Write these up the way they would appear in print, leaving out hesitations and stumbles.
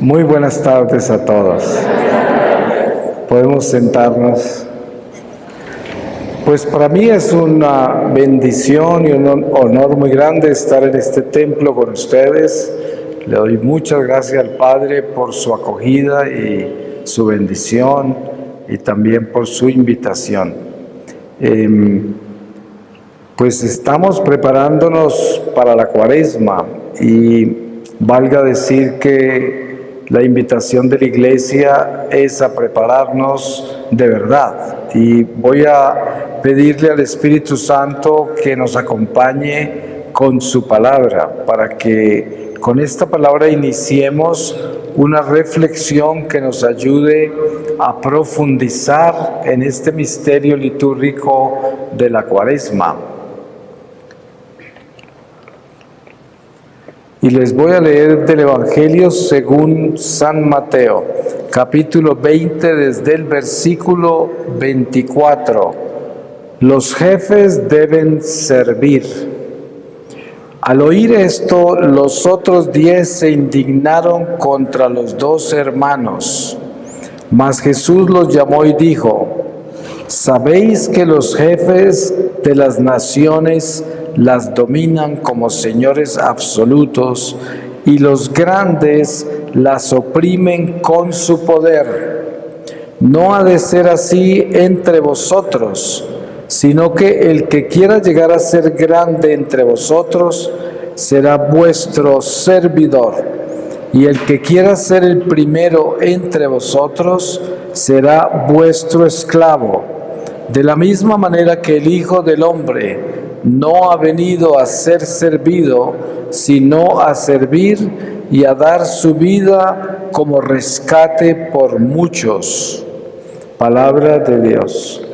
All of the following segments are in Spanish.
Muy buenas tardes a todos. Podemos sentarnos. Pues para mí es una bendición y un honor muy grande estar en este templo con ustedes. Le doy muchas gracias al Padre por su acogida y su bendición y también por su invitación. Pues estamos preparándonos para la Cuaresma y valga decir que la invitación de la Iglesia es a prepararnos de verdad, y voy a pedirle al Espíritu Santo que nos acompañe con su palabra, para que con esta palabra iniciemos una reflexión que nos ayude a profundizar en este misterio litúrgico de la Cuaresma. Y les voy a leer del Evangelio según San Mateo, capítulo 20, desde el versículo 24. Los jefes deben servir. Al oír esto, los otros 10 se indignaron contra los 2 hermanos. Mas Jesús los llamó y dijo: ¿sabéis que los jefes de las naciones las dominan como señores absolutos, y los grandes las oprimen con su poder? No ha de ser así entre vosotros, sino que el que quiera llegar a ser grande entre vosotros será vuestro servidor, y el que quiera ser el primero entre vosotros será vuestro esclavo. De la misma manera que el Hijo del Hombre no ha venido a ser servido, sino a servir y a dar su vida como rescate por muchos. Palabra de Dios.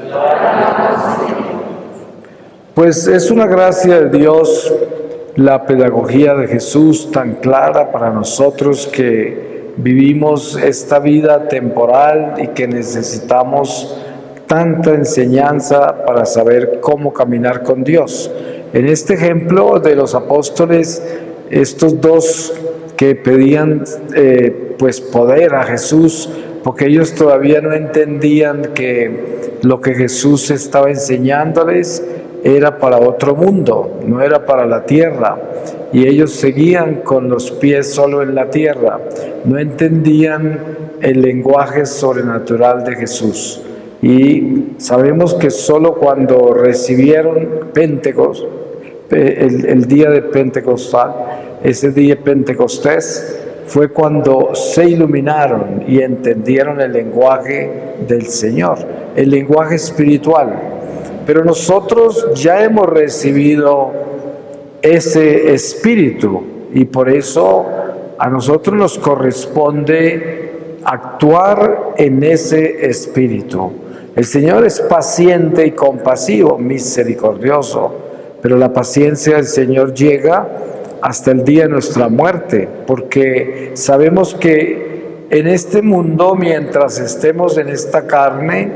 Pues es una gracia de Dios la pedagogía de Jesús tan clara para nosotros que vivimos esta vida temporal y que necesitamos tanta enseñanza para saber cómo caminar con Dios. En este ejemplo de los apóstoles, estos 2 que pedían pues poder a Jesús, porque ellos todavía no entendían que lo que Jesús estaba enseñándoles era para otro mundo, no era para la tierra, y ellos seguían con los pies solo en la tierra, no entendían el lenguaje sobrenatural de Jesús. Y sabemos que solo cuando recibieron Pentecostés, el día de Pentecostal, ese día de Pentecostés, fue cuando se iluminaron y entendieron el lenguaje del Señor, el lenguaje espiritual. Pero nosotros ya hemos recibido ese espíritu y por eso a nosotros nos corresponde actuar en ese espíritu. El Señor es paciente y compasivo, misericordioso, pero la paciencia del Señor llega hasta el día de nuestra muerte, porque sabemos que en este mundo, mientras estemos en esta carne,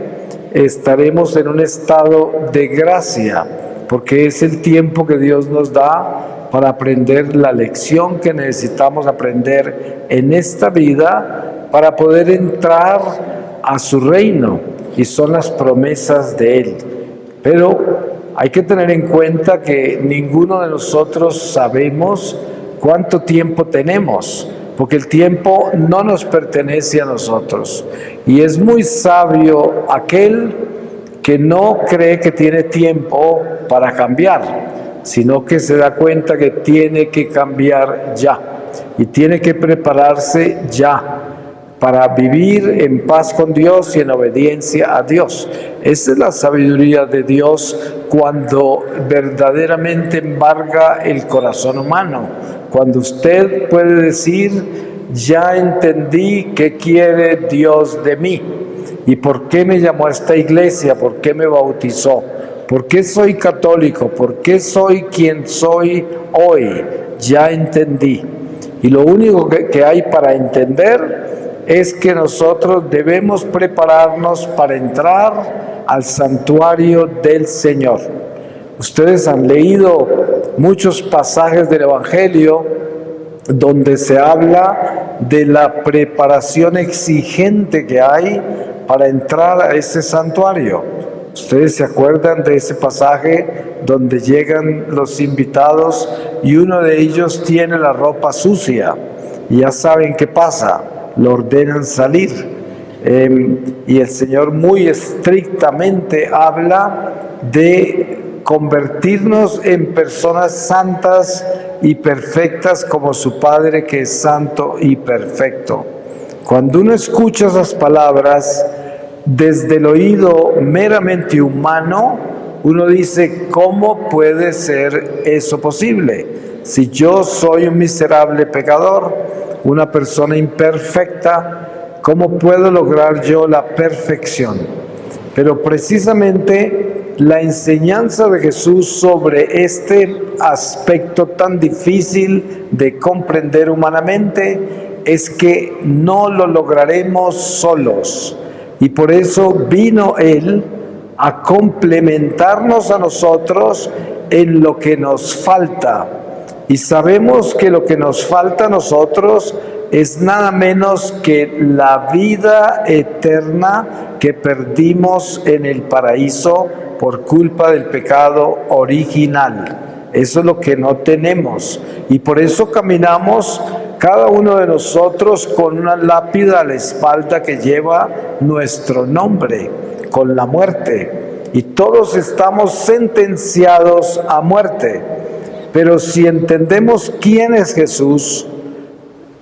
estaremos en un estado de gracia, porque es el tiempo que Dios nos da para aprender la lección que necesitamos aprender en esta vida para poder entrar a su reino, y son las promesas de Él. Pero hay que tener en cuenta que ninguno de nosotros sabemos cuánto tiempo tenemos, porque el tiempo no nos pertenece a nosotros. Y es muy sabio aquel que no cree que tiene tiempo para cambiar, sino que se da cuenta que tiene que cambiar ya, y tiene que prepararse ya, para vivir en paz con Dios y en obediencia a Dios. Esa es la sabiduría de Dios cuando verdaderamente embarga el corazón humano. Cuando usted puede decir: ya entendí qué quiere Dios de mí y por qué me llamó a esta iglesia, por qué me bautizó, por qué soy católico, por qué soy quien soy hoy. Ya entendí. Y lo único que hay para entender es que nosotros debemos prepararnos para entrar al santuario del Señor. Ustedes han leído muchos pasajes del Evangelio donde se habla de la preparación exigente que hay para entrar a ese santuario. Ustedes se acuerdan de ese pasaje donde llegan los invitados y uno de ellos tiene la ropa sucia y ya saben qué pasa, lo ordenan salir. Y el Señor muy estrictamente habla de convertirnos en personas santas y perfectas como su Padre que es santo y perfecto. Cuando uno escucha esas palabras desde el oído meramente humano, uno dice, ¿cómo puede ser eso posible? Si yo soy un miserable pecador, una persona imperfecta, ¿cómo puedo lograr yo la perfección? Pero precisamente la enseñanza de Jesús sobre este aspecto tan difícil de comprender humanamente es que no lo lograremos solos. Y por eso vino Él a complementarnos a nosotros en lo que nos falta. Y sabemos que lo que nos falta a nosotros es nada menos que la vida eterna que perdimos en el paraíso por culpa del pecado original. Eso es lo que no tenemos. Y por eso caminamos cada uno de nosotros con una lápida a la espalda que lleva nuestro nombre, con la muerte. Y todos estamos sentenciados a muerte. Pero si entendemos quién es Jesús,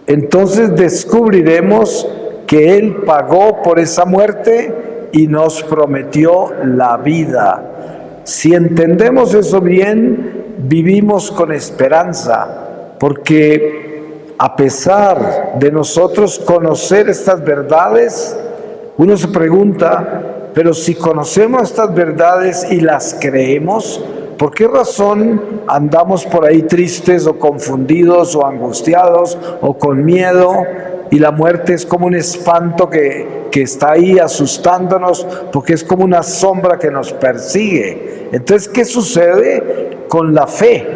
entonces descubriremos que Él pagó por esa muerte y nos prometió la vida. Si entendemos eso bien, vivimos con esperanza, porque a pesar de nosotros conocer estas verdades, uno se pregunta, pero si conocemos estas verdades y las creemos, ¿por qué razón andamos por ahí tristes o confundidos o angustiados o con miedo? Y la muerte es como un espanto que está ahí asustándonos porque es como una sombra que nos persigue. Entonces, ¿qué sucede con la fe?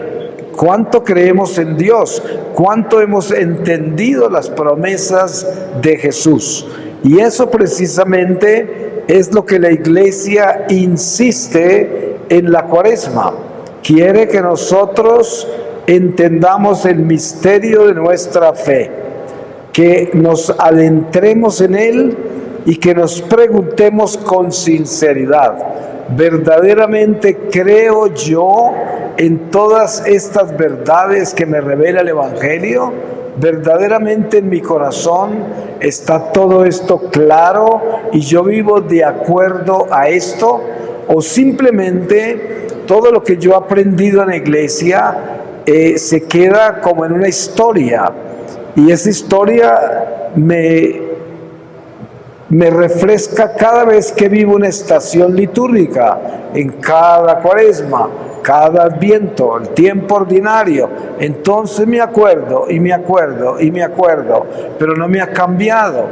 ¿Cuánto creemos en Dios? ¿Cuánto hemos entendido las promesas de Jesús? Y eso precisamente es lo que la Iglesia insiste en la Cuaresma. Quiere que nosotros entendamos el misterio de nuestra fe, que nos adentremos en él y que nos preguntemos con sinceridad, ¿verdaderamente creo yo en todas estas verdades que me revela el Evangelio? ¿Verdaderamente en mi corazón está todo esto claro y yo vivo de acuerdo a esto? ¿O simplemente todo lo que yo he aprendido en la iglesia se queda como en una historia? Y esa historia me refresca cada vez que vivo una estación litúrgica, en cada Cuaresma, cada Adviento, el tiempo ordinario. Entonces me acuerdo y me acuerdo y me acuerdo, pero no me ha cambiado,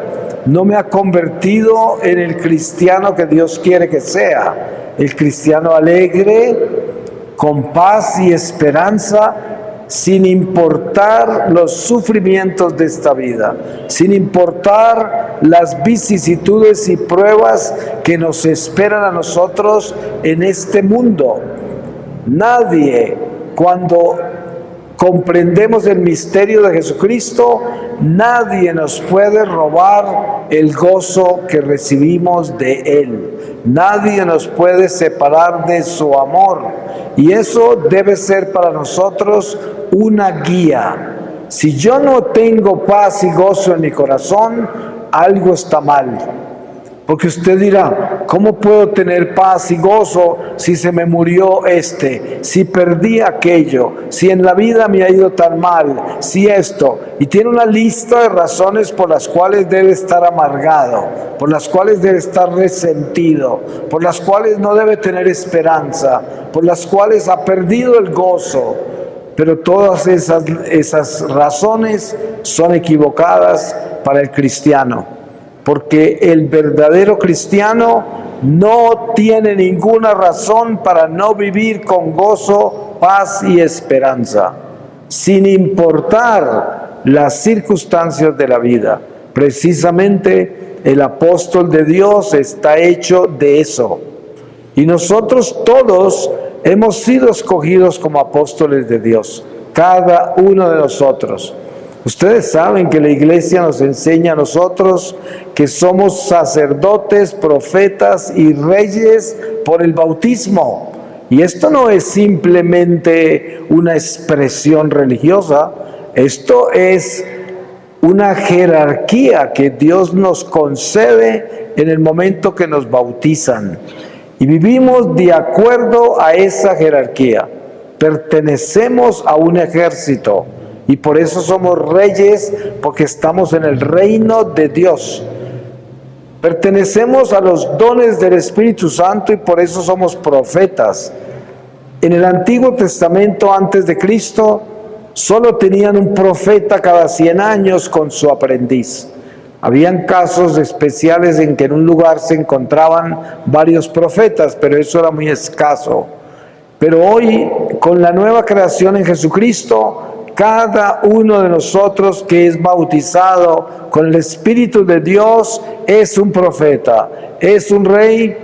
no me ha convertido en el cristiano que Dios quiere que sea, el cristiano alegre, con paz y esperanza, sin importar los sufrimientos de esta vida, sin importar las vicisitudes y pruebas que nos esperan a nosotros en este mundo. Nadie, cuando comprendemos el misterio de Jesucristo, nadie nos puede robar el gozo que recibimos de Él. Nadie nos puede separar de su amor. Y eso debe ser para nosotros una guía. Si yo no tengo paz y gozo en mi corazón, algo está mal. Porque usted dirá, ¿cómo puedo tener paz y gozo si se me murió si perdí aquello, si en la vida me ha ido tan mal, si esto? Y tiene una lista de razones por las cuales debe estar amargado, por las cuales debe estar resentido, por las cuales no debe tener esperanza, por las cuales ha perdido el gozo. Pero todas esas razones son equivocadas para el cristiano. Porque el verdadero cristiano no tiene ninguna razón para no vivir con gozo, paz y esperanza, sin importar las circunstancias de la vida. Precisamente el apóstol de Dios está hecho de eso. Y nosotros todos hemos sido escogidos como apóstoles de Dios, cada uno de nosotros. Ustedes saben que la iglesia nos enseña a nosotros que somos sacerdotes, profetas y reyes por el bautismo. Y esto no es simplemente una expresión religiosa, esto es una jerarquía que Dios nos concede en el momento que nos bautizan. Y vivimos de acuerdo a esa jerarquía. Pertenecemos a un ejército. Y por eso somos reyes, porque estamos en el reino de Dios. Pertenecemos a los dones del Espíritu Santo y por eso somos profetas. En el Antiguo Testamento, antes de Cristo, solo tenían un profeta cada 100 años con su aprendiz. Habían casos especiales en que en un lugar se encontraban varios profetas, pero eso era muy escaso. Pero hoy, con la nueva creación en Jesucristo, cada uno de nosotros que es bautizado con el Espíritu de Dios es un profeta, es un rey,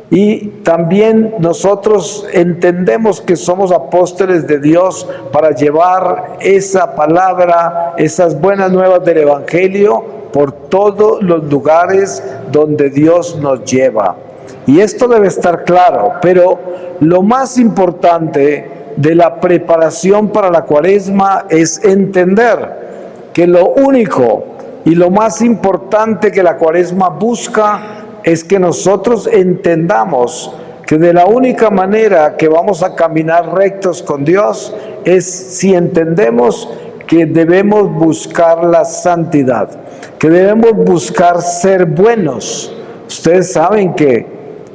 y también nosotros entendemos que somos apóstoles de Dios para llevar esa palabra, esas buenas nuevas del Evangelio por todos los lugares donde Dios nos lleva. Y esto debe estar claro, pero lo más importante de la preparación para la Cuaresma es entender que lo único y lo más importante que la Cuaresma busca es que nosotros entendamos que de la única manera que vamos a caminar rectos con Dios es si entendemos que debemos buscar la santidad, que debemos buscar ser buenos. Ustedes saben que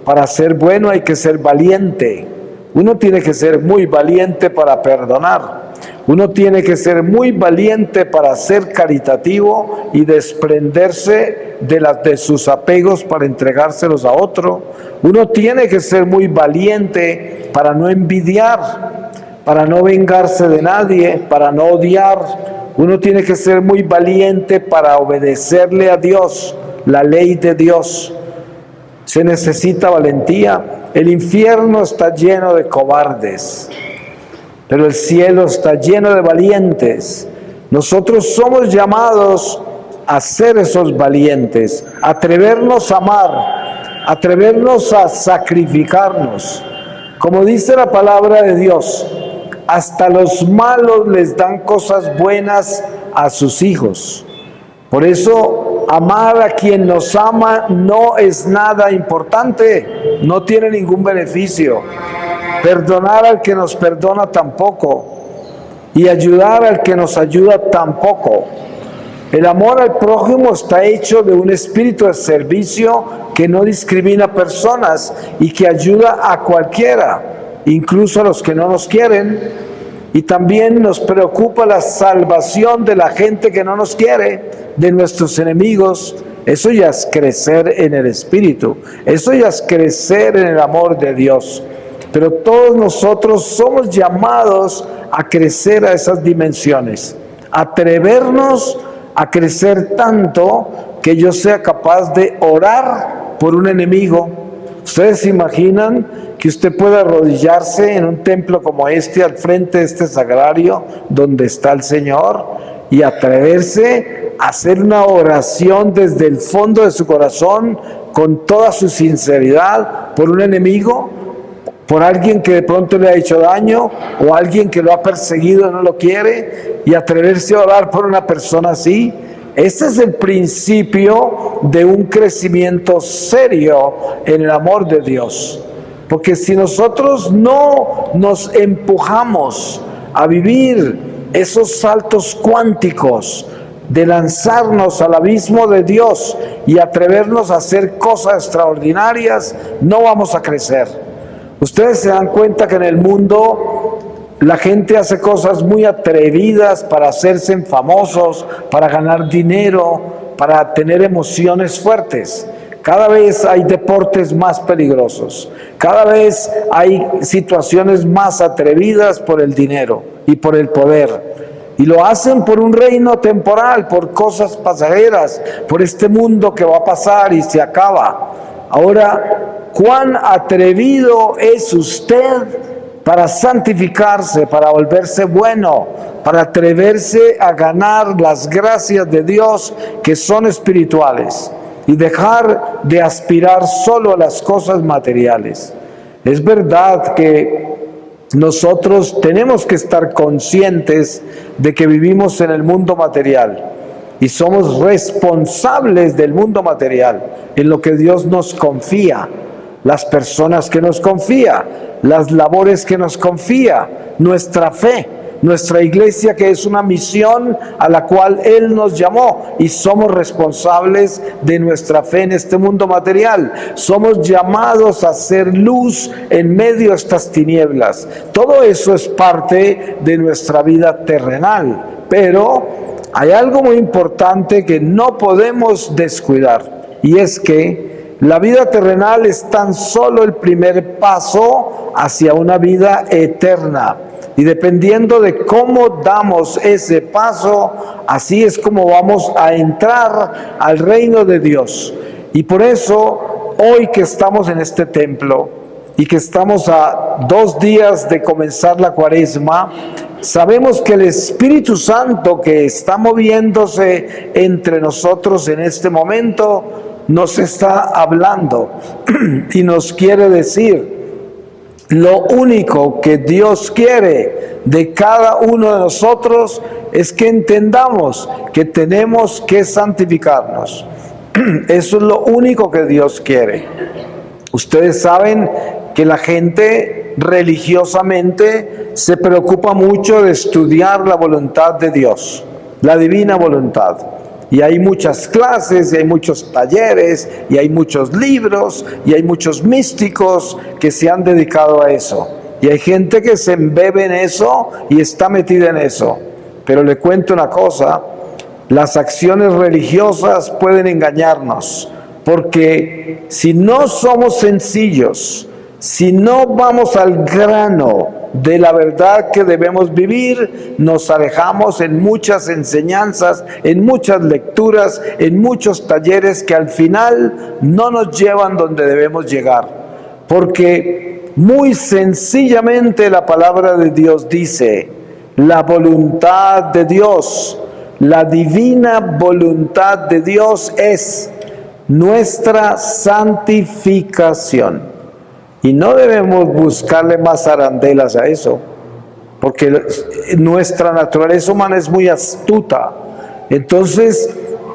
para ser bueno hay que ser valiente. Uno tiene que ser muy valiente para perdonar. Uno tiene que ser muy valiente para ser caritativo y desprenderse de sus apegos para entregárselos a otro. Uno tiene que ser muy valiente para no envidiar, para no vengarse de nadie, para no odiar. Uno tiene que ser muy valiente para obedecerle a Dios, la ley de Dios. Se necesita valentía. El infierno está lleno de cobardes, pero el cielo está lleno de valientes. Nosotros somos llamados a ser esos valientes, a atrevernos a amar, a atrevernos a sacrificarnos. Como dice la palabra de Dios, hasta los malos les dan cosas buenas a sus hijos. Por eso, amar a quien nos ama no es nada importante, no tiene ningún beneficio. Perdonar al que nos perdona tampoco, y ayudar al que nos ayuda tampoco. El amor al prójimo está hecho de un espíritu de servicio que no discrimina personas y que ayuda a cualquiera, incluso a los que no nos quieren. Y también nos preocupa la salvación de la gente que no nos quiere, de nuestros enemigos. Eso ya es crecer en el Espíritu, eso ya es crecer en el amor de Dios. Pero todos nosotros somos llamados a crecer a esas dimensiones, atrevernos a crecer tanto que yo sea capaz de orar por un enemigo. ¿Ustedes se imaginan que usted pueda arrodillarse en un templo como este, al frente de este sagrario donde está el Señor, y atreverse a hacer una oración desde el fondo de su corazón, con toda su sinceridad, por un enemigo, por alguien que de pronto le ha hecho daño, o alguien que lo ha perseguido y no lo quiere, y atreverse a orar por una persona así? Este es el principio de un crecimiento serio en el amor de Dios. Porque si nosotros no nos empujamos a vivir esos saltos cuánticos de lanzarnos al abismo de Dios y atrevernos a hacer cosas extraordinarias, no vamos a crecer. Ustedes se dan cuenta que en el mundo la gente hace cosas muy atrevidas para hacerse famosos, para ganar dinero, para tener emociones fuertes. Cada vez hay deportes más peligrosos, cada vez hay situaciones más atrevidas por el dinero y por el poder. Y lo hacen por un reino temporal, por cosas pasajeras, por este mundo que va a pasar y se acaba. Ahora, ¿cuán atrevido es usted para santificarse, para volverse bueno, para atreverse a ganar las gracias de Dios que son espirituales y dejar de aspirar solo a las cosas materiales? Es verdad que nosotros tenemos que estar conscientes de que vivimos en el mundo material y somos responsables del mundo material, en lo que Dios nos confía, las personas que nos confía, las labores que nos confía, nuestra fe, nuestra iglesia, que es una misión a la cual Él nos llamó, y somos responsables de nuestra fe en este mundo material. Somos llamados a ser luz en medio de estas tinieblas. Todo eso es parte de nuestra vida terrenal, pero hay algo muy importante que no podemos descuidar, y es que la vida terrenal es tan solo el primer paso hacia una vida eterna. Y dependiendo de cómo damos ese paso, así es como vamos a entrar al reino de Dios. Y por eso, hoy que estamos en este templo y que estamos a 2 días de comenzar la Cuaresma, sabemos que el Espíritu Santo que está moviéndose entre nosotros en este momento nos está hablando y nos quiere decir: lo único que Dios quiere de cada uno de nosotros es que entendamos que tenemos que santificarnos. Eso es lo único que Dios quiere. Ustedes saben que la gente religiosamente se preocupa mucho de estudiar la voluntad de Dios, la divina voluntad. Y hay muchas clases, y hay muchos talleres, y hay muchos libros, y hay muchos místicos que se han dedicado a eso. Y hay gente que se embebe en eso y está metida en eso. Pero le cuento una cosa: las acciones religiosas pueden engañarnos, porque si no somos sencillos, si no vamos al grano de la verdad que debemos vivir, nos alejamos en muchas enseñanzas, en muchas lecturas, en muchos talleres que al final no nos llevan donde debemos llegar. Porque muy sencillamente la palabra de Dios dice: la voluntad de Dios, la divina voluntad de Dios es nuestra santificación. Y no debemos buscarle más arandelas a eso, porque nuestra naturaleza humana es muy astuta. Entonces,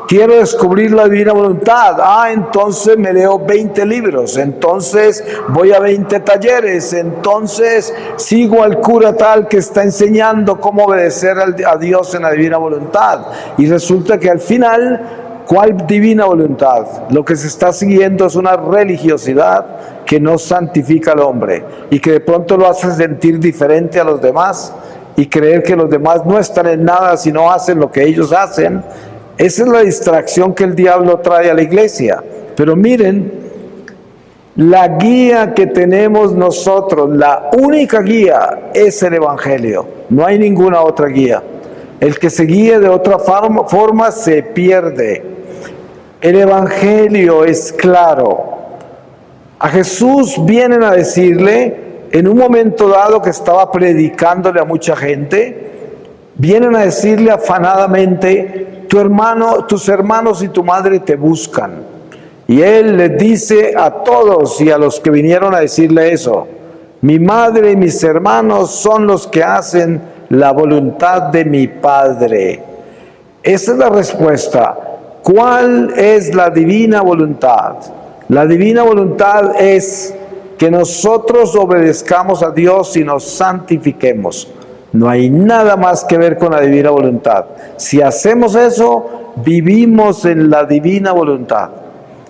quiero descubrir la divina voluntad. Entonces me leo 20 libros, entonces voy a 20 talleres, entonces sigo al cura tal que está enseñando cómo obedecer a Dios en la divina voluntad. Y resulta que al final, ¿cuál divina voluntad? Lo que se está siguiendo es una religiosidad que no santifica al hombre y que de pronto lo hace sentir diferente a los demás y creer que los demás no están en nada si no hacen lo que ellos hacen. Esa es la distracción que el diablo trae a la iglesia. Pero miren, la guía que tenemos nosotros, la única guía, es el Evangelio. No hay ninguna otra guía. El que se guíe de otra forma se pierde. El Evangelio es claro. A Jesús vienen a decirle, en un momento dado que estaba predicándole a mucha gente, vienen a decirle afanadamente: tus hermanos y tu madre te buscan. Y Él les dice a todos y a los que vinieron a decirle eso: mi madre y mis hermanos son los que hacen la voluntad de mi Padre. Esa es la respuesta. ¿Cuál es la divina voluntad? La divina voluntad es que nosotros obedezcamos a Dios y nos santifiquemos. No hay nada más que ver con la divina voluntad. Si hacemos eso, vivimos en la divina voluntad.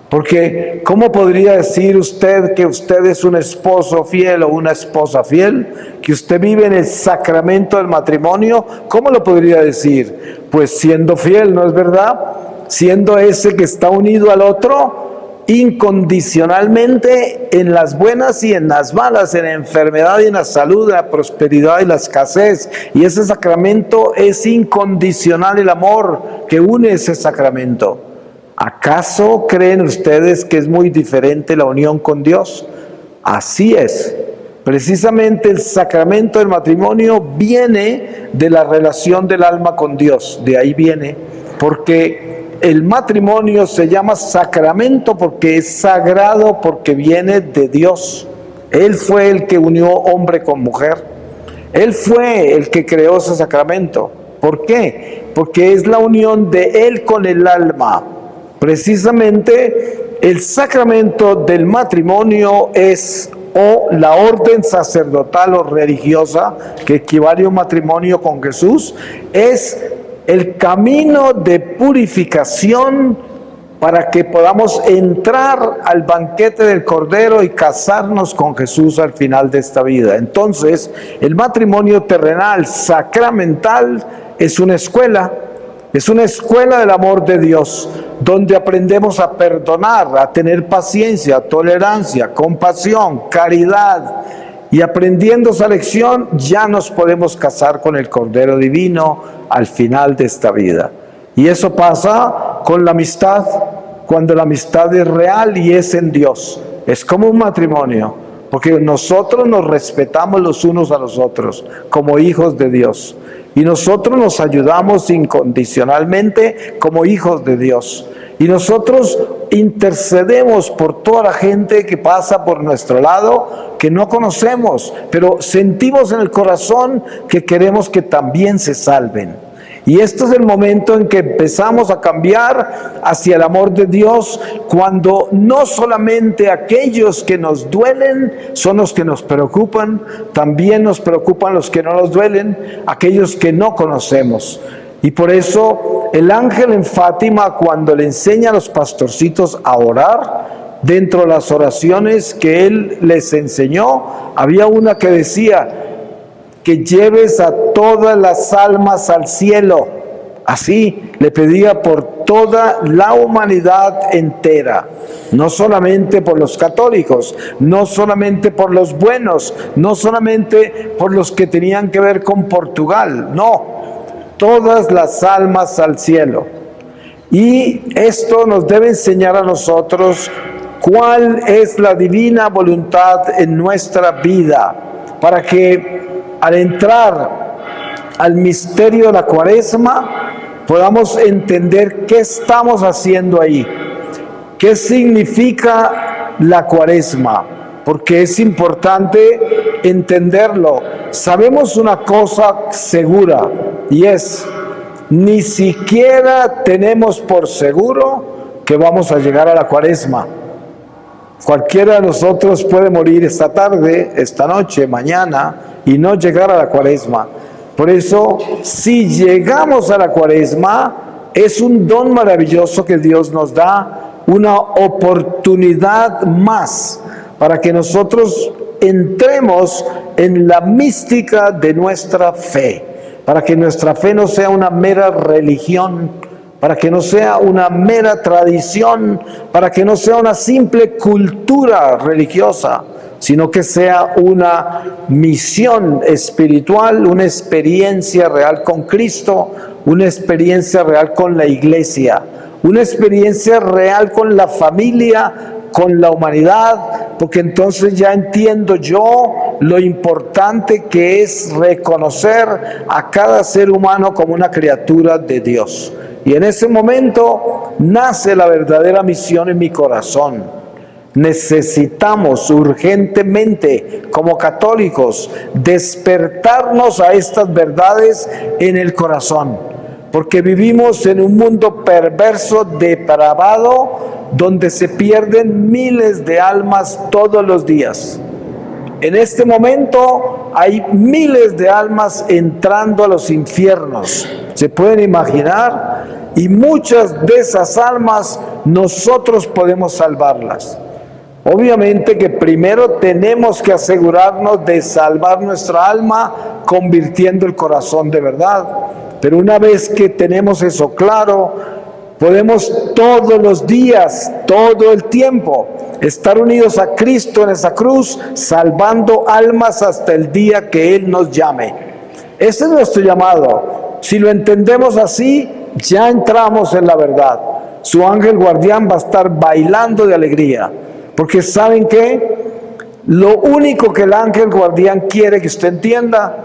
Porque, ¿cómo podría decir usted que usted es un esposo fiel o una esposa fiel? Que usted vive en el sacramento del matrimonio. ¿Cómo lo podría decir? Pues siendo fiel, ¿no es verdad? Siendo ese que está unido al otro. incondicionalmente en las buenas y en las malas, en la enfermedad y en la salud, en la prosperidad y la escasez. Y ese sacramento es incondicional, el amor que une ese sacramento. ¿Acaso creen ustedes que es muy diferente la unión con Dios? Así es. Precisamente el sacramento del matrimonio viene de la relación del alma con Dios. De ahí viene, porque el matrimonio se llama sacramento porque es sagrado, porque viene de Dios. Él fue el que unió hombre con mujer. Él fue el que creó ese sacramento. ¿Por qué? Porque es la unión de Él con el alma. Precisamente el sacramento del matrimonio es la orden sacerdotal o religiosa que equivale a un matrimonio con Jesús, es el camino de purificación para que podamos entrar al banquete del Cordero y casarnos con Jesús al final de esta vida. Entonces, el matrimonio terrenal sacramental es una escuela del amor de Dios, donde aprendemos a perdonar, a tener paciencia, tolerancia, compasión, caridad. Y aprendiendo esa lección, ya nos podemos casar con el Cordero Divino al final de esta vida. Y eso pasa con la amistad, cuando la amistad es real y es en Dios. Es como un matrimonio, porque nosotros nos respetamos los unos a los otros como hijos de Dios. Y nosotros nos ayudamos incondicionalmente como hijos de Dios. Y nosotros intercedemos por toda la gente que pasa por nuestro lado, que no conocemos, pero sentimos en el corazón que queremos que también se salven. Y este es el momento en que empezamos a cambiar hacia el amor de Dios, cuando no solamente aquellos que nos duelen son los que nos preocupan, también nos preocupan los que no nos duelen, aquellos que no conocemos. Y por eso el ángel en Fátima, cuando le enseña a los pastorcitos a orar, dentro de las oraciones que él les enseñó, había una que decía: que lleves a todas las almas al cielo. Así le pedía por toda la humanidad entera, no solamente por los católicos, no solamente por los buenos, no solamente por los que tenían que ver con Portugal, no, todas las almas al cielo. Y esto nos debe enseñar a nosotros cuál es la divina voluntad en nuestra vida, para que al entrar al misterio de la Cuaresma podamos entender qué estamos haciendo ahí, qué significa la Cuaresma, porque es importante entenderlo. Sabemos una cosa segura, y es: ni siquiera tenemos por seguro que vamos a llegar a la Cuaresma. Cualquiera de nosotros puede morir esta tarde, esta noche, mañana, y no llegar a la Cuaresma. Por eso, si llegamos a la Cuaresma, es un don maravilloso que Dios nos da, una oportunidad más para que nosotros entremos en la mística de nuestra fe, para que nuestra fe no sea una mera religión, para que no sea una mera tradición, para que no sea una simple cultura religiosa, sino que sea una misión espiritual, una experiencia real con Cristo, una experiencia real con la Iglesia, una experiencia real con la familia, con la humanidad, porque entonces ya entiendo yo lo importante que es reconocer a cada ser humano como una criatura de Dios. Y en ese momento nace la verdadera misión en mi corazón. Necesitamos urgentemente, como católicos, despertarnos a estas verdades en el corazón, porque vivimos en un mundo perverso, depravado, donde se pierden miles de almas todos los días. En este momento hay miles de almas entrando a los infiernos, ¿se pueden imaginar? Y muchas de esas almas nosotros podemos salvarlas. Obviamente que primero tenemos que asegurarnos de salvar nuestra alma convirtiendo el corazón de verdad. Pero una vez que tenemos eso claro, Podemos todos los días, todo el tiempo, estar unidos a Cristo en esa cruz, salvando almas hasta el día que Él nos llame. Ese es nuestro llamado. Si lo entendemos así, ya entramos en la verdad. Su ángel guardián va a estar bailando de alegría, porque ¿saben qué? Lo único que el ángel guardián quiere que usted entienda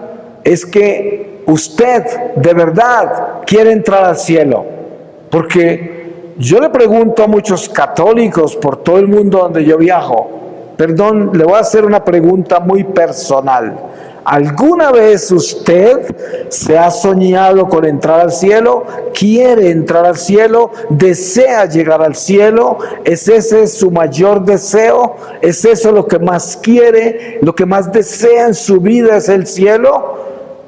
es que usted de verdad quiere entrar al cielo. Porque yo le pregunto a muchos católicos por todo el mundo donde yo viajo, perdón, le voy a hacer una pregunta muy personal. ¿Alguna vez usted se ha soñado con entrar al cielo? ¿Quiere entrar al cielo? ¿Desea llegar al cielo? ¿Es ese su mayor deseo? ¿Es eso lo que más quiere? ¿Lo que más desea en su vida es el cielo?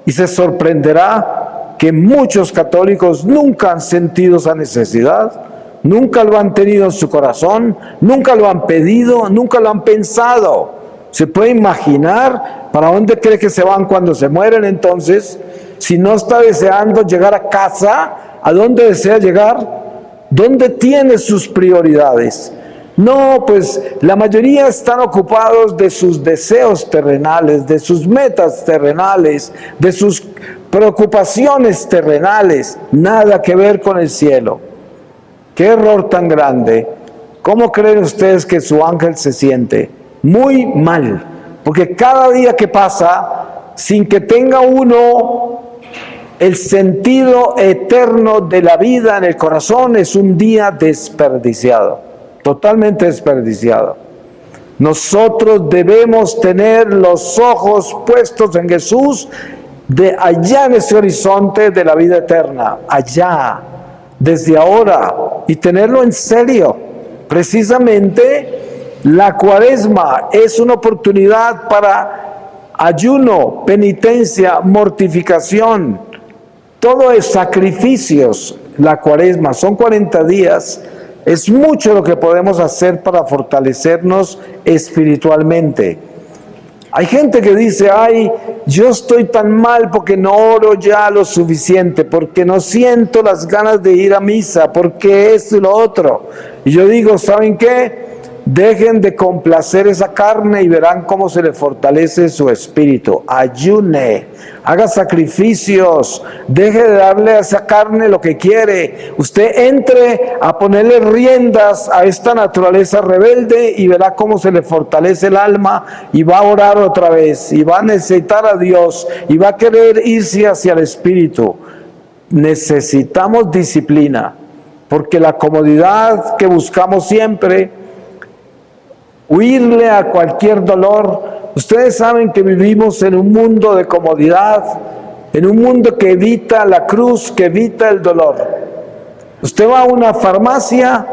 Y se sorprenderá que muchos católicos nunca han sentido esa necesidad, nunca lo han tenido en su corazón, nunca lo han pedido, nunca lo han pensado. ¿Se puede imaginar para dónde cree que se van cuando se mueren entonces? Si no está deseando llegar a casa, ¿a dónde desea llegar? ¿Dónde tiene sus prioridades? No, pues la mayoría están ocupados de sus deseos terrenales, de sus metas terrenales, de sus preocupaciones terrenales, nada que ver con el cielo. ¡Qué error tan grande! ¿Cómo creen ustedes que su ángel se siente? Muy mal, porque cada día que pasa, sin que tenga uno el sentido eterno de la vida en el corazón, es un día desperdiciado, totalmente desperdiciado. Nosotros debemos tener los ojos puestos en Jesús, de allá en ese horizonte de la vida eterna, allá, desde ahora, y tenerlo en serio. Precisamente la Cuaresma es una oportunidad para ayuno, penitencia, mortificación. Todo es sacrificios. La Cuaresma son 40 días. Es mucho lo que podemos hacer para fortalecernos espiritualmente. Hay gente que dice, ay, yo estoy tan mal porque no oro ya lo suficiente, porque no siento las ganas de ir a misa, porque esto y lo otro. Y yo digo, ¿saben qué? Dejen de complacer esa carne y verán cómo se le fortalece su espíritu. Ayune, haga sacrificios, deje de darle a esa carne lo que quiere. Usted entre a ponerle riendas a esta naturaleza rebelde y verá cómo se le fortalece el alma y va a orar otra vez y va a necesitar a Dios y va a querer irse hacia el espíritu. Necesitamos disciplina, porque la comodidad que buscamos siempre, huirle a cualquier dolor. Ustedes saben que vivimos en un mundo de comodidad, en un mundo que evita la cruz, que evita el dolor. Usted va a una farmacia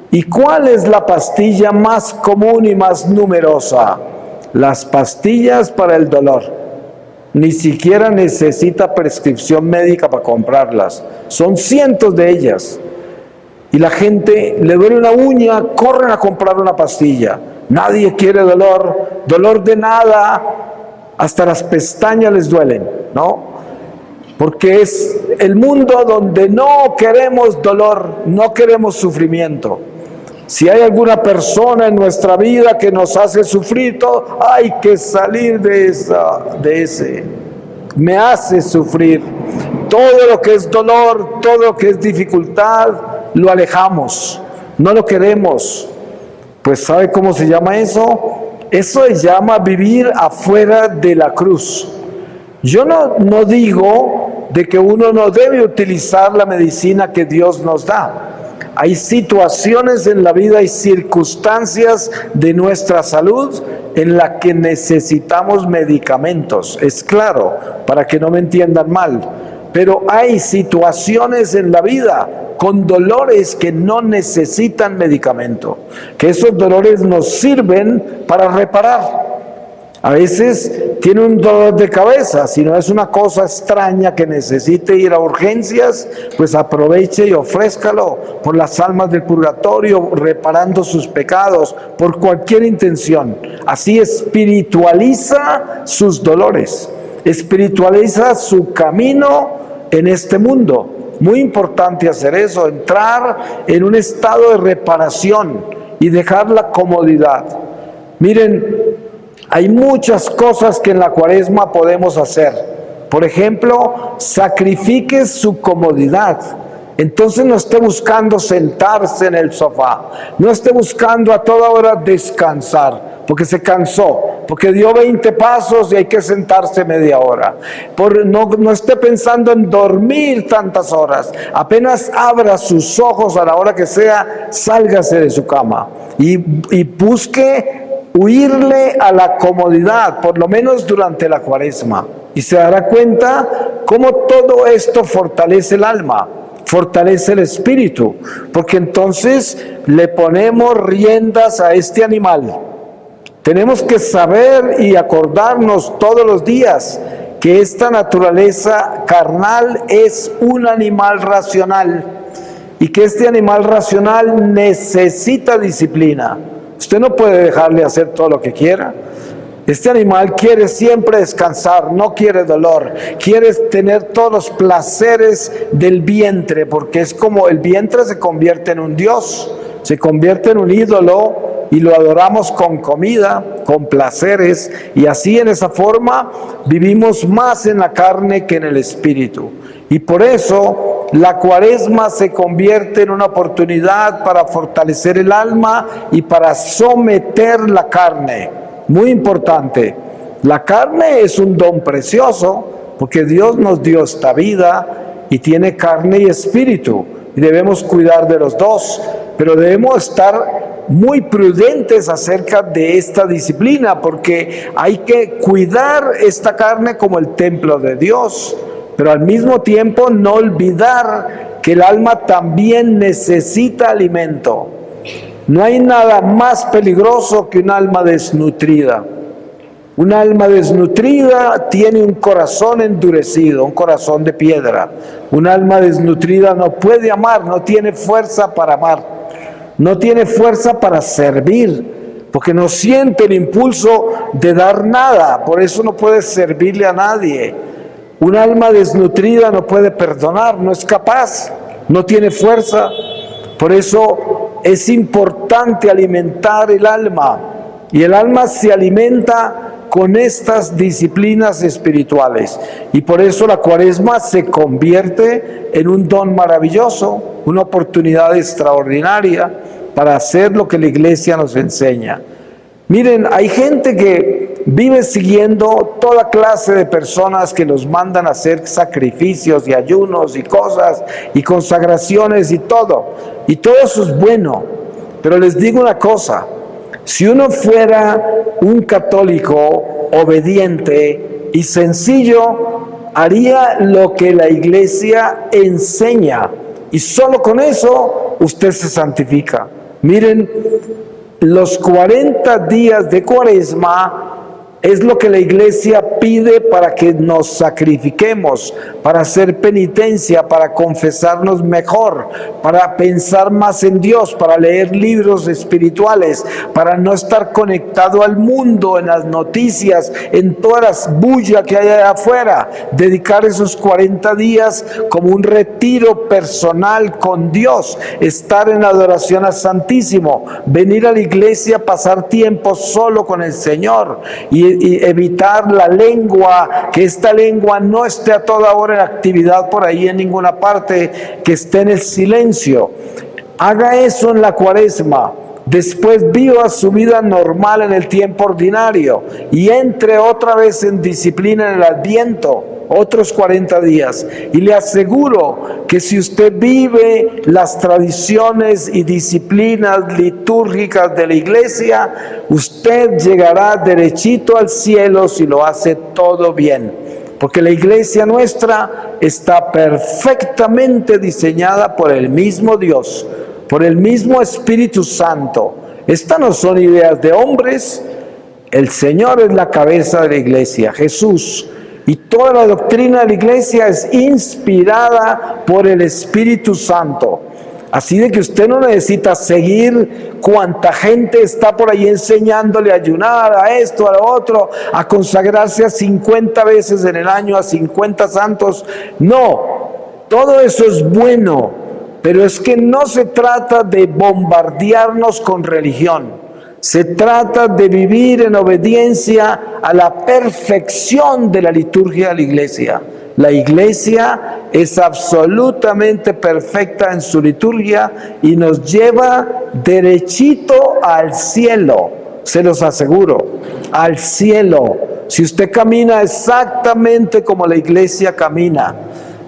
y ¿cuál es la pastilla más común y más numerosa? Las pastillas para el dolor. Ni siquiera necesita prescripción médica para comprarlas. Son cientos de ellas. Y la gente le duele una uña, corren a comprar una pastilla. Nadie quiere dolor, dolor de nada, hasta las pestañas les duelen, ¿no? Porque es el mundo donde no queremos dolor, no queremos sufrimiento. Si hay alguna persona en nuestra vida que nos hace sufrir, todo, hay que salir de ese. Me hace sufrir. Todo lo que es dolor, todo lo que es dificultad, lo alejamos, no lo queremos. Pues ¿sabe cómo se llama eso? Eso se llama vivir afuera de la cruz. Yo no digo de que uno no debe utilizar la medicina que Dios nos da. Hay situaciones en la vida y circunstancias de nuestra salud en las que necesitamos medicamentos. Es claro, para que no me entiendan mal. Pero hay situaciones en la vida con dolores que no necesitan medicamento, que esos dolores nos sirven para reparar. A veces tiene un dolor de cabeza, si no es una cosa extraña que necesite ir a urgencias, pues aproveche y ofrézcalo por las almas del purgatorio, reparando sus pecados, por cualquier intención. Así espiritualiza sus dolores, espiritualiza su camino en este mundo. Muy importante hacer eso, entrar en un estado de reparación y dejar la comodidad. Miren, hay muchas cosas que en la Cuaresma podemos hacer. Por ejemplo, sacrifique su comodidad. Entonces no esté buscando sentarse en el sofá, no esté buscando a toda hora descansar, porque se cansó, porque dio 20 pasos y hay que sentarse media hora. No esté pensando en dormir tantas horas, apenas abra sus ojos a la hora que sea, sálgase de su cama y busque huirle a la comodidad, por lo menos durante la Cuaresma, y se dará cuenta cómo todo esto fortalece el alma, fortalece el espíritu, porque entonces le ponemos riendas a este animal. Tenemos que saber y acordarnos todos los días que esta naturaleza carnal es un animal racional y que este animal racional necesita disciplina. Usted no puede dejarle hacer todo lo que quiera. Este animal quiere siempre descansar, no quiere dolor, quiere tener todos los placeres del vientre, porque es como el vientre se convierte en un dios, se convierte en un ídolo y lo adoramos con comida, con placeres, y así en esa forma vivimos más en la carne que en el espíritu. Y por eso la Cuaresma se convierte en una oportunidad para fortalecer el alma y para someter la carne. Muy importante, la carne es un don precioso porque Dios nos dio esta vida y tiene carne y espíritu y debemos cuidar de los dos, pero debemos estar muy prudentes acerca de esta disciplina porque hay que cuidar esta carne como el templo de Dios, pero al mismo tiempo no olvidar que el alma también necesita alimento. No hay nada más peligroso que un alma desnutrida. Un alma desnutrida tiene un corazón endurecido, un corazón de piedra. Un alma desnutrida no puede amar, no tiene fuerza para amar, no tiene fuerza para servir, porque no siente el impulso de dar nada, por eso no puede servirle a nadie. Un alma desnutrida no puede perdonar, no es capaz, no tiene fuerza. Por eso es importante alimentar el alma, y el alma se alimenta con estas disciplinas espirituales, y por eso la Cuaresma se convierte en un don maravilloso, una oportunidad extraordinaria para hacer lo que la Iglesia nos enseña. Miren, hay gente que vive siguiendo toda clase de personas que los mandan a hacer sacrificios y ayunos y cosas y consagraciones y todo eso es bueno, pero les digo una cosa: si uno fuera un católico obediente y sencillo, haría lo que la Iglesia enseña y solo con eso usted se santifica. Miren, los 40 días de Cuaresma es lo que la Iglesia pide para que nos sacrifiquemos, para hacer penitencia, para confesarnos mejor, para pensar más en Dios, para leer libros espirituales, para no estar conectado al mundo, en las noticias, en todas las bullas que hay allá afuera. Dedicar esos 40 días como un retiro personal con Dios, estar en adoración al Santísimo, venir a la iglesia, pasar tiempo solo con el Señor y evitar la lengua, que esta lengua no esté a toda hora en actividad por ahí en ninguna parte, que esté en el silencio. Haga eso en la Cuaresma, después viva su vida normal en el tiempo ordinario y entre otra vez en disciplina en el Adviento, otros 40 días. Y le aseguro que si usted vive las tradiciones y disciplinas litúrgicas de la Iglesia, usted llegará derechito al cielo si lo hace todo bien. Porque la Iglesia nuestra está perfectamente diseñada por el mismo Dios, por el mismo Espíritu Santo. Estas no son ideas de hombres. El Señor es la cabeza de la Iglesia, Jesús. Y toda la doctrina de la Iglesia es inspirada por el Espíritu Santo. Así de que usted no necesita seguir cuánta gente está por ahí enseñándole a ayunar, a esto, a lo otro, a consagrarse a 50 veces en el año, a 50 santos. No, Todo eso es bueno, pero es que no se trata de bombardearnos con religión. Se trata de vivir en obediencia a la perfección de la liturgia de la iglesia. La iglesia es absolutamente perfecta en su liturgia y nos lleva derechito al cielo, se los aseguro, al cielo. Si usted camina exactamente como la iglesia camina,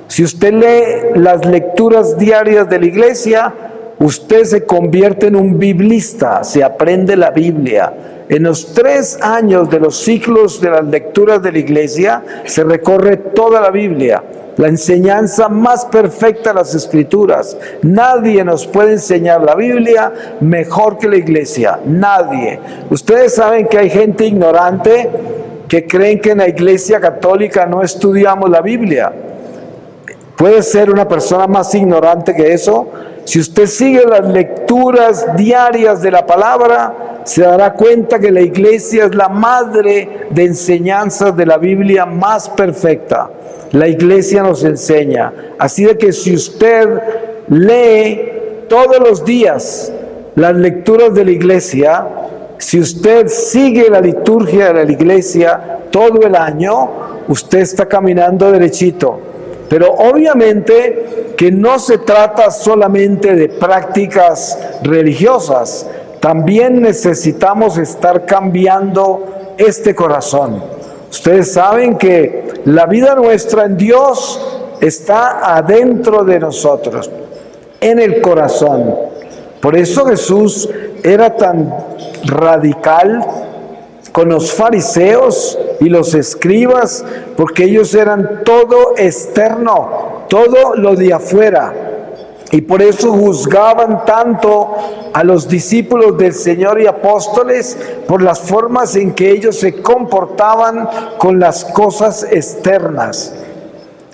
si usted lee las lecturas diarias de la iglesia, usted se convierte en un biblista, se aprende la Biblia. En los 3 años de los ciclos de las lecturas de la iglesia, se recorre toda la Biblia, la enseñanza más perfecta de las Escrituras. Nadie nos puede enseñar la Biblia mejor que la iglesia, nadie. Ustedes saben que hay gente ignorante que creen que en la iglesia católica no estudiamos la Biblia. ¿Puede ser una persona más ignorante que eso? Si usted sigue las lecturas diarias de la palabra, se dará cuenta que la iglesia es la madre de enseñanzas de la Biblia más perfecta. La iglesia nos enseña. Así de que si usted lee todos los días las lecturas de la iglesia, si usted sigue la liturgia de la iglesia todo el año, usted está caminando derechito. Pero obviamente que no se trata solamente de prácticas religiosas, también necesitamos estar cambiando este corazón. Ustedes saben que la vida nuestra en Dios está adentro de nosotros, en el corazón. Por eso Jesús era tan radical con los fariseos y los escribas, porque ellos eran todo externo, todo lo de afuera. Y por eso juzgaban tanto a los discípulos del Señor y apóstoles por las formas en que ellos se comportaban con las cosas externas.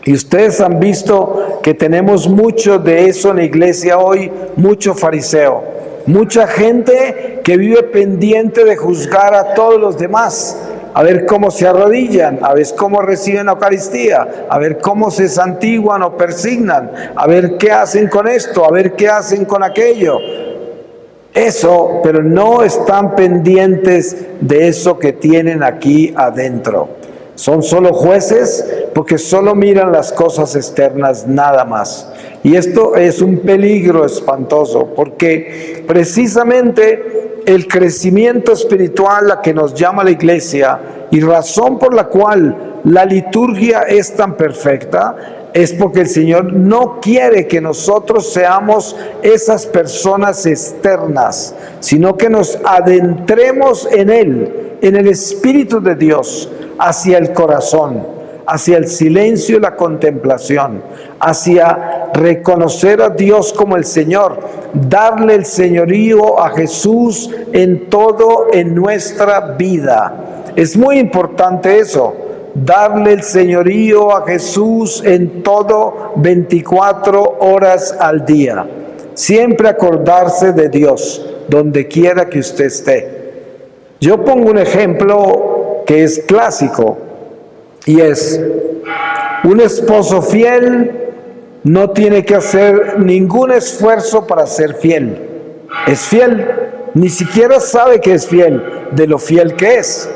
Y ustedes han visto que tenemos mucho de eso en la iglesia hoy, mucho fariseo. Mucha gente que vive pendiente de juzgar a todos los demás, a ver cómo se arrodillan, a ver cómo reciben la Eucaristía, a ver cómo se santiguan o persignan, a ver qué hacen con esto, a ver qué hacen con aquello. Eso, pero no están pendientes de eso que tienen aquí adentro. Son solo jueces porque solo miran las cosas externas, nada más. Y esto es un peligro espantoso, porque precisamente el crecimiento espiritual a que nos llama la iglesia y razón por la cual la liturgia es tan perfecta, es porque el Señor no quiere que nosotros seamos esas personas externas, sino que nos adentremos en Él, en el Espíritu de Dios, hacia el corazón, hacia el silencio y la contemplación, hacia reconocer a Dios como el Señor, darle el señorío a Jesús en todo en nuestra vida. Es muy importante eso, darle el señorío a Jesús en todo 24 horas al día. Siempre acordarse de Dios, donde quiera que usted esté. Yo pongo un ejemplo que es clásico, y es: un esposo fiel no tiene que hacer ningún esfuerzo para ser fiel. Es fiel, ni siquiera sabe que es fiel, de lo fiel que es.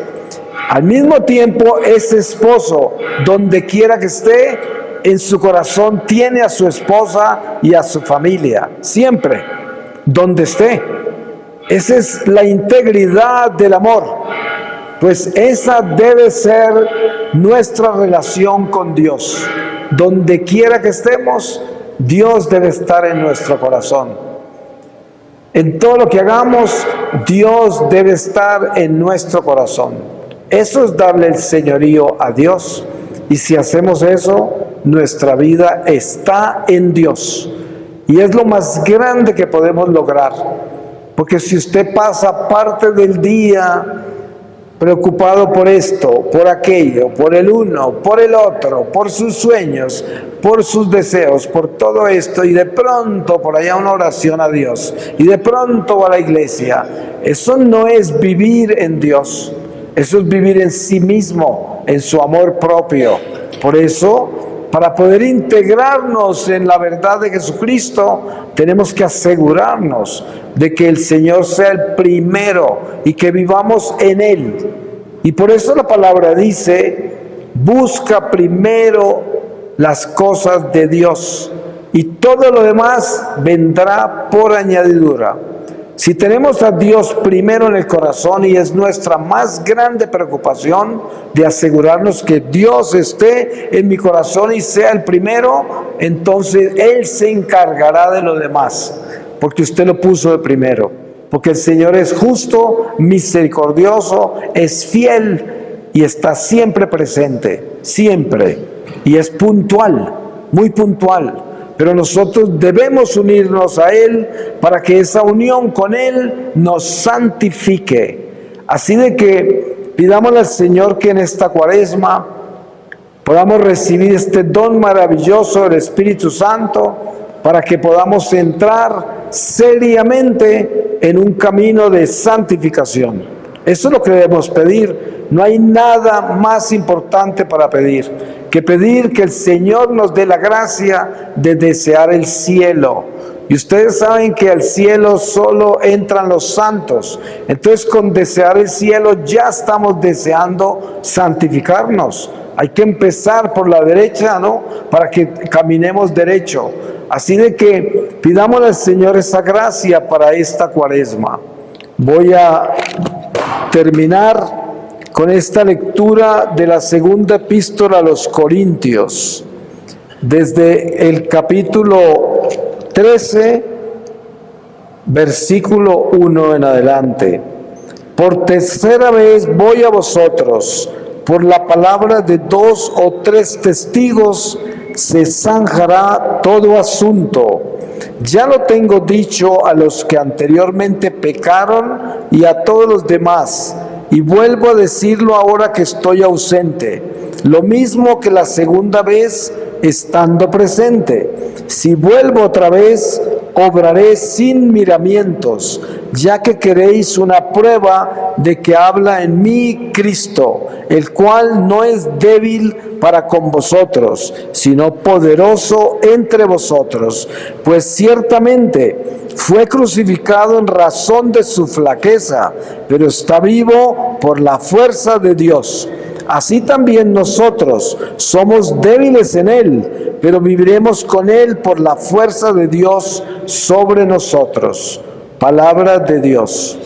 Al mismo tiempo, ese esposo, donde quiera que esté, en su corazón tiene a su esposa y a su familia, siempre, donde esté. Esa es la integridad del amor. Pues esa debe ser nuestra relación con Dios. Donde quiera que estemos, Dios debe estar en nuestro corazón. En todo lo que hagamos, Dios debe estar en nuestro corazón. Eso es darle el señorío a Dios. Y si hacemos eso, nuestra vida está en Dios. Y es lo más grande que podemos lograr. Porque si usted pasa parte del día preocupado por esto, por aquello, por el uno, por el otro, por sus sueños, por sus deseos, por todo esto, y de pronto por allá una oración a Dios, y de pronto va a la iglesia, eso no es vivir en Dios, eso es vivir en sí mismo, en su amor propio. Por eso para poder integrarnos en la verdad de Jesucristo, tenemos que asegurarnos de que el Señor sea el primero y que vivamos en Él. Y por eso la palabra dice, busca primero las cosas de Dios y todo lo demás vendrá por añadidura. Si tenemos a Dios primero en el corazón, y es nuestra más grande preocupación de asegurarnos que Dios esté en mi corazón y sea el primero, entonces Él se encargará de lo demás, porque usted lo puso de primero, porque el Señor es justo, misericordioso, es fiel y está siempre presente, siempre, y es puntual, muy puntual. Pero nosotros debemos unirnos a Él para que esa unión con Él nos santifique. Así de que pidámosle al Señor que en esta Cuaresma podamos recibir este don maravilloso del Espíritu Santo para que podamos entrar seriamente en un camino de santificación. Eso es lo que debemos pedir. No hay nada más importante para pedir que el Señor nos dé la gracia de desear el cielo. Y ustedes saben que al cielo solo entran los santos. Entonces, con desear el cielo ya estamos deseando santificarnos. Hay que empezar por la derecha, ¿no? Para que caminemos derecho. Así de que pidámosle al Señor esa gracia para esta Cuaresma. Voy a terminar con esta lectura de la segunda epístola a los Corintios, desde el capítulo 13, versículo 1 en adelante. Por tercera vez voy a vosotros, por la palabra de 2 o 3 testigos se zanjará todo asunto. Ya lo tengo dicho a los que anteriormente pecaron y a todos los demás, y vuelvo a decirlo ahora que estoy ausente, lo mismo que la segunda vez estando presente. Si vuelvo otra vez, obraré sin miramientos, ya que queréis una prueba de que habla en mí Cristo, el cual no es débil para con vosotros, sino poderoso entre vosotros. Pues ciertamente fue crucificado en razón de su flaqueza, pero está vivo por la fuerza de Dios. Así también nosotros somos débiles en Él, pero viviremos con Él por la fuerza de Dios sobre nosotros. Palabra de Dios.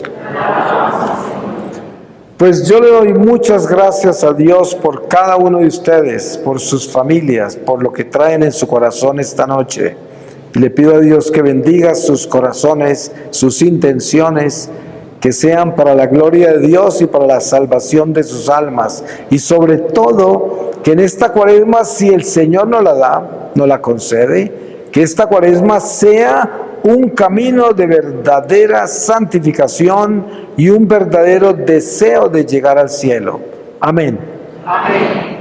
Pues yo le doy muchas gracias a Dios por cada uno de ustedes, por sus familias, por lo que traen en su corazón esta noche. Y le pido a Dios que bendiga sus corazones, sus intenciones, que sean para la gloria de Dios y para la salvación de sus almas. Y sobre todo, que en esta Cuaresma, si el Señor nos la da, nos la concede, que esta Cuaresma sea un camino de verdadera santificación y un verdadero deseo de llegar al cielo. Amén. Amén.